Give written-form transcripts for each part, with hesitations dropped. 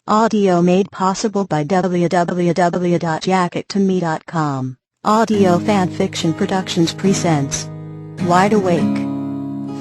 Audio made possible by www.jackettome.com. Audio Fanfiction Productions presents Wide Awake.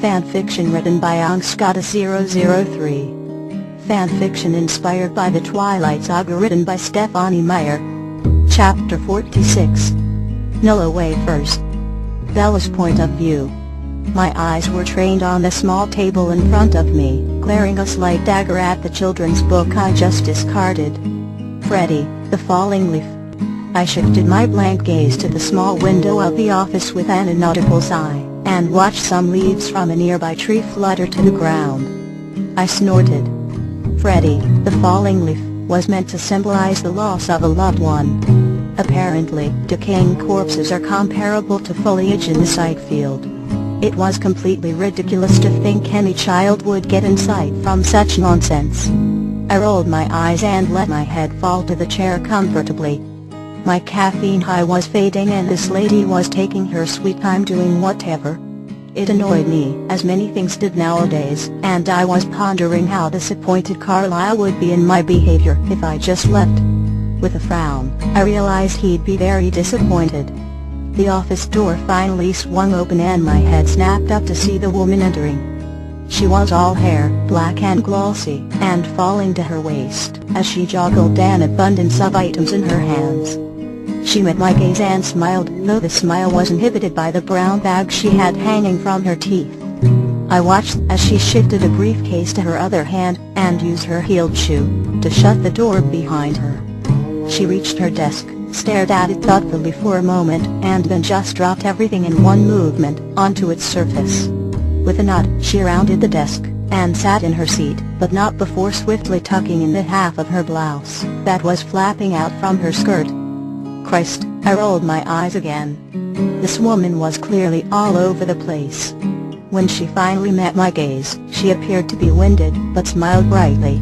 Fanfiction written by Angskata003. Fanfiction inspired by the Twilight Saga written by Stephanie Meyer. Chapter 46. Nilla Wafers. Bella's point of view. My eyes were trained on the small table in front of me, glaring a slight dagger at the children's book I just discarded. Freddie, the Falling Leaf. I shifted my blank gaze to the small window of the office with an inaudible sigh, and watched some leaves from a nearby tree flutter to the ground. I snorted. Freddie, the Falling Leaf, was meant to symbolize the loss of a loved one. Apparently, decaying corpses are comparable to foliage in the sight field. It was completely ridiculous to think any child would get insight from such nonsense. I rolled my eyes and let my head fall to the chair comfortably. My caffeine high was fading and this lady was taking her sweet time doing whatever. It annoyed me, as many things did nowadays, and I was pondering how disappointed Carlisle would be in my behavior if I just left. With a frown, I realized he'd be very disappointed. The office door finally swung open and my head snapped up to see the woman entering. She was all hair, black and glossy, and falling to her waist, as she joggled an abundance of items in her hands. She met my gaze and smiled, though the smile was inhibited by the brown bag she had hanging from her teeth. I watched as she shifted a briefcase to her other hand, and used her heeled shoe to shut the door behind her. She reached her desk, stared at it thoughtfully for a moment, and then just dropped everything in one movement onto its surface. With a nod, she rounded the desk, and sat in her seat, but not before swiftly tucking in the half of her blouse that was flapping out from her skirt. Christ, I rolled my eyes again. This woman was clearly all over the place. When she finally met my gaze, she appeared to be winded, but smiled brightly.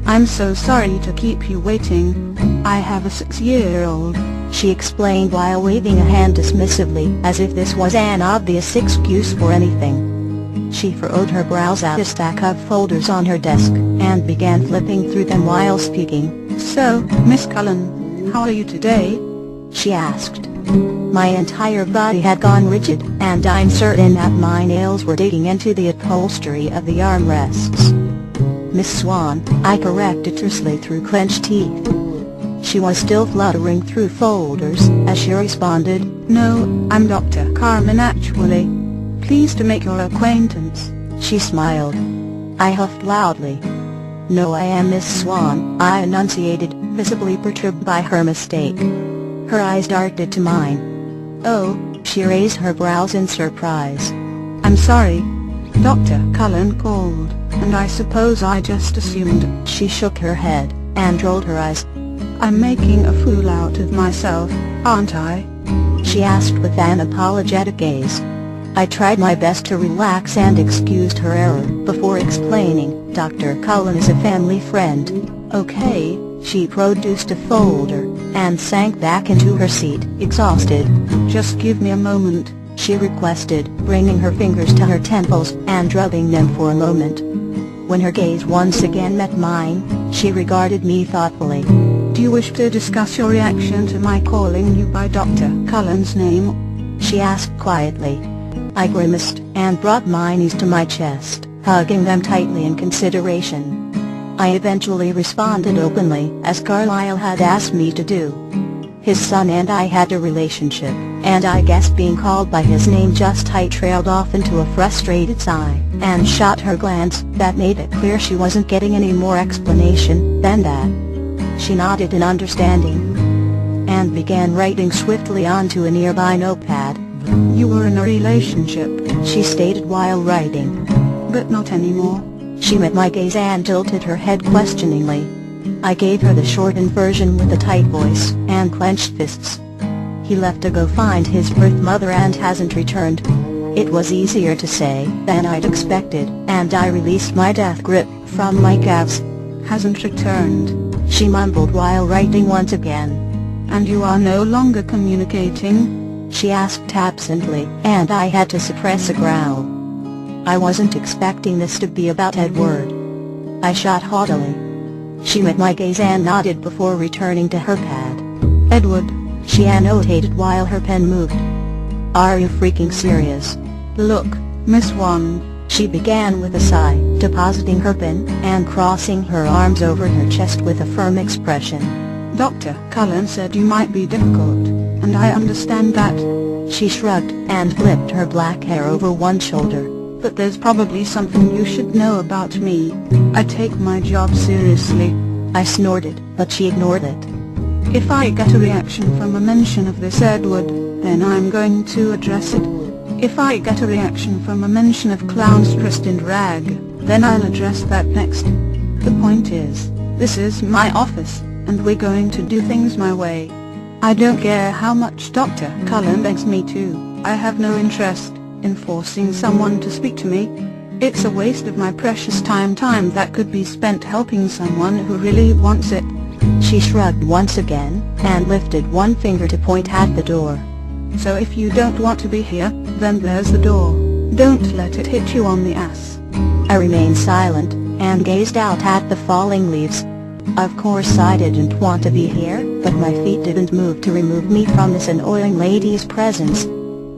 "I'm so sorry to keep you waiting. I have a 6-year-old, she explained while waving a hand dismissively, as if this was an obvious excuse for anything. She furrowed her brows at a stack of folders on her desk, and began flipping through them while speaking. "So, Miss Cullen, how are you today?" she asked. My entire body had gone rigid, and I'm certain that my nails were digging into the upholstery of the armrests. "Miss Swan," I corrected tersely through clenched teeth. She was still fluttering through folders, as she responded, "No, I'm Dr. Carmen actually. Pleased to make your acquaintance." She smiled. I huffed loudly. "No, I am Miss Swan," I enunciated, visibly perturbed by her mistake. Her eyes darted to mine. "Oh," she raised her brows in surprise. "I'm sorry. Dr. Cullen called, and I suppose I just assumed." She shook her head, and rolled her eyes. "I'm making a fool out of myself, aren't I?" she asked with an apologetic gaze. I tried my best to relax and excused her error, before explaining, "Dr. Cullen is a family friend." "Okay." She produced a folder, and sank back into her seat, exhausted. "Just give me a moment," she requested, bringing her fingers to her temples, and rubbing them for a moment. When her gaze once again met mine, she regarded me thoughtfully. "Do you wish to discuss your reaction to my calling you by Dr. Cullen's name?" she asked quietly. I grimaced, and brought my knees to my chest, hugging them tightly in consideration. I eventually responded openly, as Carlisle had asked me to do. His son and I had a relationship, and I guess being called by his name just trailed off into a frustrated sigh, and shot her glance that made it clear she wasn't getting any more explanation than that. She nodded in understanding, and began writing swiftly onto a nearby notepad. "You were in a relationship," she stated while writing. "But not anymore." She met my gaze and tilted her head questioningly. I gave her the shortened version with a tight voice and clenched fists. "He left to go find his birth mother and hasn't returned." It was easier to say than I'd expected, and I released my death grip from my calves. "Hasn't returned," she mumbled while writing once again. "And you are no longer communicating?" she asked absently, and I had to suppress a growl. I wasn't expecting this to be about Edward. I shot haughtily. She met my gaze and nodded before returning to her pad. Edward, she annotated while her pen moved. Are you freaking serious? Look, Miss Wand. She began with a sigh, depositing her pen and crossing her arms over her chest with a firm expression. Dr. Cullen said you might be difficult, and I understand that. She shrugged and flipped her black hair over one shoulder. But there's probably something you should know about me. I take my job seriously. I snorted, but she ignored it. If I get a reaction from a mention of this, Edward, then I'm going to address it. If I get a reaction from a mention of clowns dressed in drag, then I'll address that next. The point is, this is my office, and we're going to do things my way. I don't care how much Dr. Cullen begs me to. I have no interest in forcing someone to speak to me. It's a waste of my precious time that could be spent helping someone who really wants it. She shrugged once again, and lifted one finger to point at the door. So if you don't want to be here, then there's the door. Don't let it hit you on the ass. I remained silent, and gazed out at the falling leaves. Of course I didn't want to be here, but my feet didn't move to remove me from this annoying lady's presence.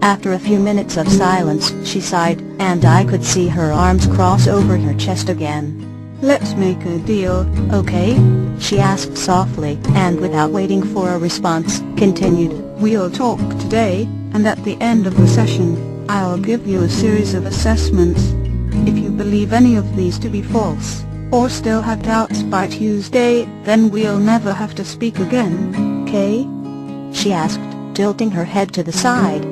After a few minutes of silence, she sighed, and I could see her arms cross over her chest again. Let's make a deal, okay? She asked softly, and without waiting for a response, continued. We'll talk today, and at the end of the session, I'll give you a series of assessments. If you believe any of these to be false, or still have doubts by Tuesday, then we'll never have to speak again, okay? She asked, tilting her head to the side.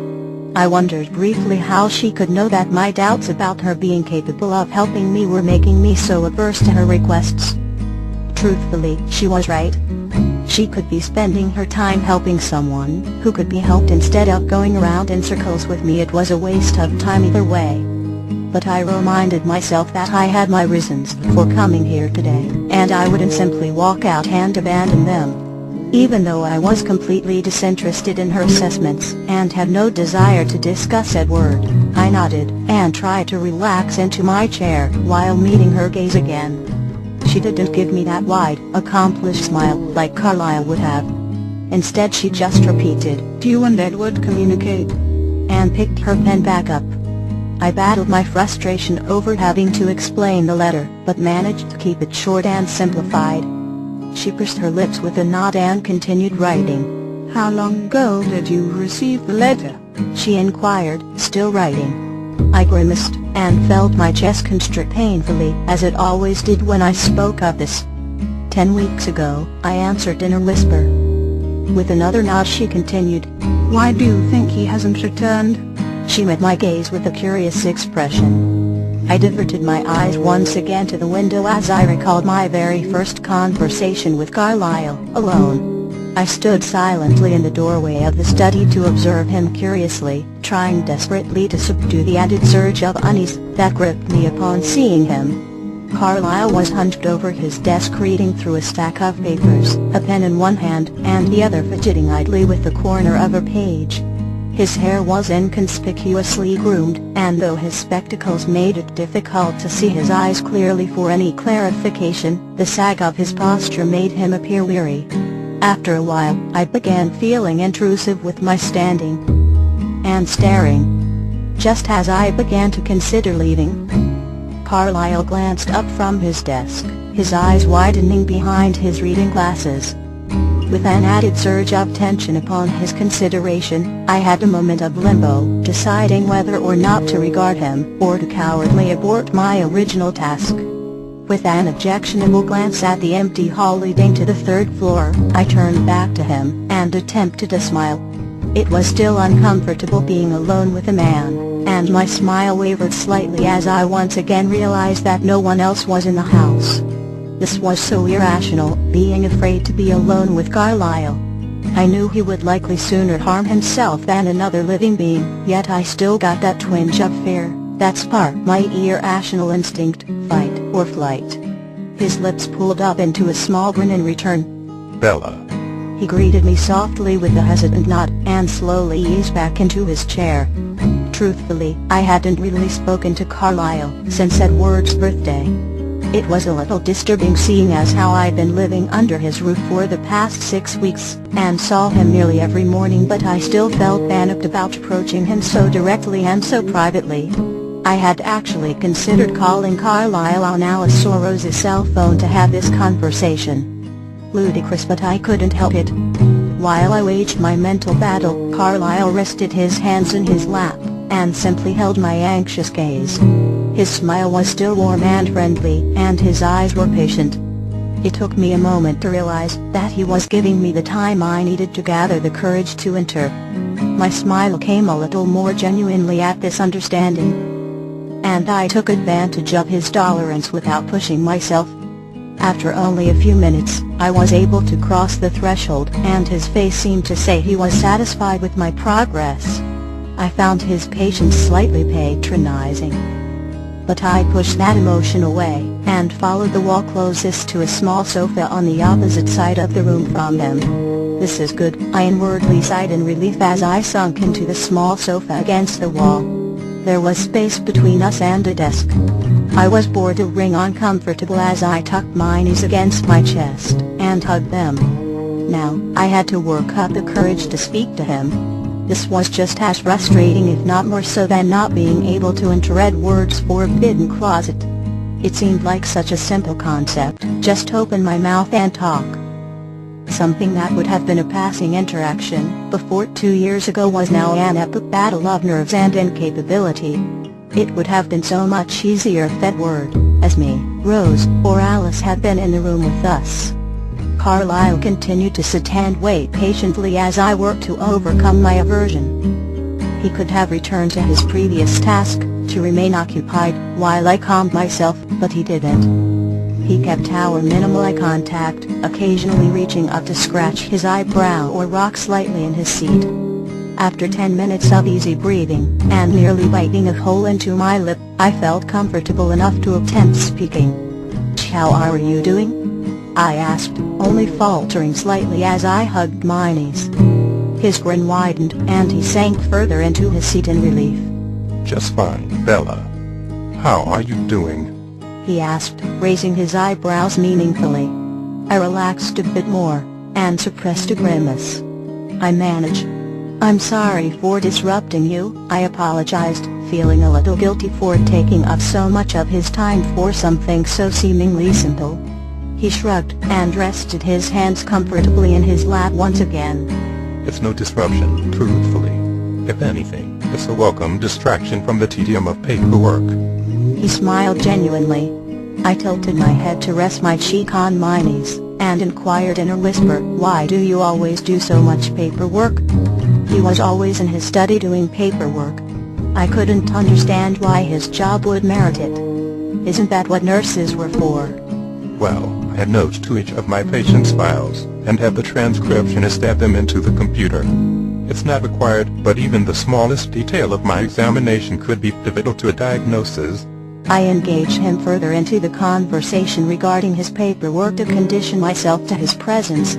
I wondered briefly how she could know that my doubts about her being capable of helping me were making me so averse to her requests. Truthfully, she was right. She could be spending her time helping someone who could be helped instead of going around in circles with me. It was a waste of time either way. But I reminded myself that I had my reasons for coming here today, and I wouldn't simply walk out and abandon them. Even though I was completely disinterested in her assessments and had no desire to discuss Edward, I nodded and tried to relax into my chair while meeting her gaze again. She didn't give me that wide, accomplished smile like Carlyle would have. Instead she just repeated, "Do you and Edward communicate?" and picked her pen back up. I battled my frustration over having to explain the letter, but managed to keep it short and simplified. She pursed her lips with a nod and continued writing. "How long ago did you receive the letter?" she inquired, still writing. I grimaced, and felt my chest constrict painfully, as it always did when I spoke of this. 10 weeks ago, I answered in a whisper. With another nod she continued. "Why do you think he hasn't returned?" She met my gaze with a curious expression. I diverted my eyes once again to the window as I recalled my very first conversation with Carlyle, alone. I stood silently in the doorway of the study to observe him curiously, trying desperately to subdue the added surge of unease that gripped me upon seeing him. Carlyle was hunched over his desk reading through a stack of papers, a pen in one hand and the other fidgeting idly with the corner of a page. His hair was inconspicuously groomed, and though his spectacles made it difficult to see his eyes clearly for any clarification, the sag of his posture made him appear weary. After a while, I began feeling intrusive with my standing and staring. Just as I began to consider leaving, Carlyle glanced up from his desk, his eyes widening behind his reading glasses. With an added surge of tension upon his consideration, I had a moment of limbo, deciding whether or not to regard him, or to cowardly abort my original task. With an objectionable glance at the empty hall leading to the third floor, I turned back to him, and attempted a smile. It was still uncomfortable being alone with a man, and my smile wavered slightly as I once again realized that no one else was in the house. This was so irrational, being afraid to be alone with Carlyle. I knew he would likely sooner harm himself than another living being, yet I still got that twinge of fear that sparked my irrational instinct, fight or flight. His lips pulled up into a small grin in return. "Bella." He greeted me softly with a hesitant nod, and slowly eased back into his chair. Truthfully, I hadn't really spoken to Carlyle since Edward's birthday. It was a little disturbing seeing as how I'd been living under his roof for the past 6 weeks, and saw him nearly every morning, but I still felt panicked about approaching him so directly and so privately. I had actually considered calling Carlisle on Alice or Rose's cell phone to have this conversation. Ludicrous, but I couldn't help it. While I waged my mental battle, Carlisle rested his hands in his lap, and simply held my anxious gaze. His smile was still warm and friendly, and his eyes were patient. It took me a moment to realize that he was giving me the time I needed to gather the courage to enter. My smile came a little more genuinely at this understanding, and I took advantage of his tolerance without pushing myself. After only a few minutes, I was able to cross the threshold, and his face seemed to say he was satisfied with my progress. I found his patience slightly patronizing, but I pushed that emotion away, and followed the wall closest to a small sofa on the opposite side of the room from him. "This is good," I inwardly sighed in relief as I sunk into the small sofa against the wall. There was space between us and a desk. I was bordering on comfortable as I tucked my knees against my chest, and hugged them. Now, I had to work up the courage to speak to him. This was just as frustrating, if not more so, than not being able to enter Edward's forbidden closet. It seemed like such a simple concept, just open my mouth and talk. Something that would have been a passing interaction before 2 years ago was now an epic battle of nerves and incapability. It would have been so much easier if Edward, as me, Rose, or Alice had been in the room with us. Carlisle continued to sit and wait patiently as I worked to overcome my aversion. He could have returned to his previous task, to remain occupied, while I calmed myself, but he didn't. He kept our minimal eye contact, occasionally reaching up to scratch his eyebrow or rock slightly in his seat. After 10 minutes of easy breathing, and nearly biting a hole into my lip, I felt comfortable enough to attempt speaking. "How are you doing?" I asked, only faltering slightly as I hugged my knees. His grin widened, and he sank further into his seat in relief. "Just fine, Bella. How are you doing?" he asked, raising his eyebrows meaningfully. I relaxed a bit more, and suppressed a grimace. "I manage." "I'm sorry for disrupting you," I apologized, feeling a little guilty for taking up so much of his time for something so seemingly simple. He shrugged, and rested his hands comfortably in his lap once again. "It's no disruption, truthfully. If anything, it's a welcome distraction from the tedium of paperwork." He smiled genuinely. I tilted my head to rest my cheek on my knees, and inquired in a whisper, "Why do you always do so much paperwork?" He was always in his study doing paperwork. I couldn't understand why his job would merit it. Isn't that what nurses were for? "Well, I add notes to each of my patients' files, and have the transcriptionist add them into the computer. It's not required, but even the smallest detail of my examination could be pivotal to a diagnosis." I engaged him further into the conversation regarding his paperwork to condition myself to his presence.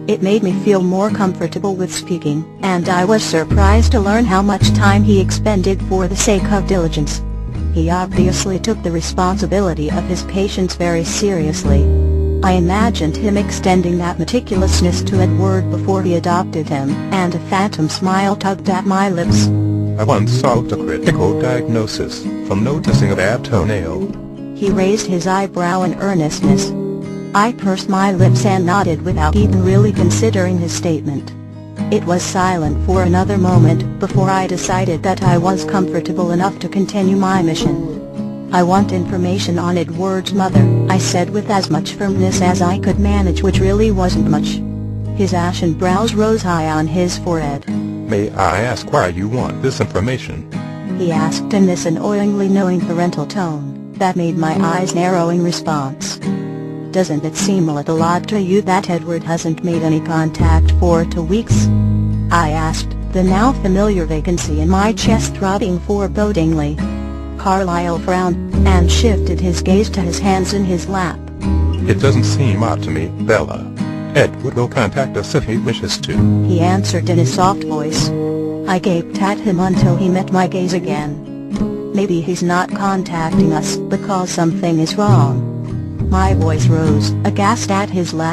It made me feel more comfortable with speaking, and I was surprised to learn how much time he expended for the sake of diligence. He obviously took the responsibility of his patients very seriously. I imagined him extending that meticulousness to Edward before he adopted him, and a phantom smile tugged at my lips. "I once solved a critical diagnosis from noticing a bad toenail." He raised his eyebrow in earnestness. I pursed my lips and nodded without even really considering his statement. It was silent for another moment before I decided that I was comfortable enough to continue my mission. "I want information on Edward's mother," I said with as much firmness as I could manage, which really wasn't much. His ashen brows rose high on his forehead. "May I ask why you want this information?" he asked in this annoyingly knowing parental tone that made my eyes narrow in response. "Doesn't it seem a little odd to you that Edward hasn't made any contact for 2 weeks?" I asked, the now familiar vacancy in my chest throbbing forebodingly. Carlisle frowned, and shifted his gaze to his hands in his lap. "It doesn't seem odd to me, Bella. Edward will contact us if he wishes to," he answered in a soft voice. I gaped at him until he met my gaze again. Maybe he's not contacting us because something is wrong. My voice rose, aghast at his lack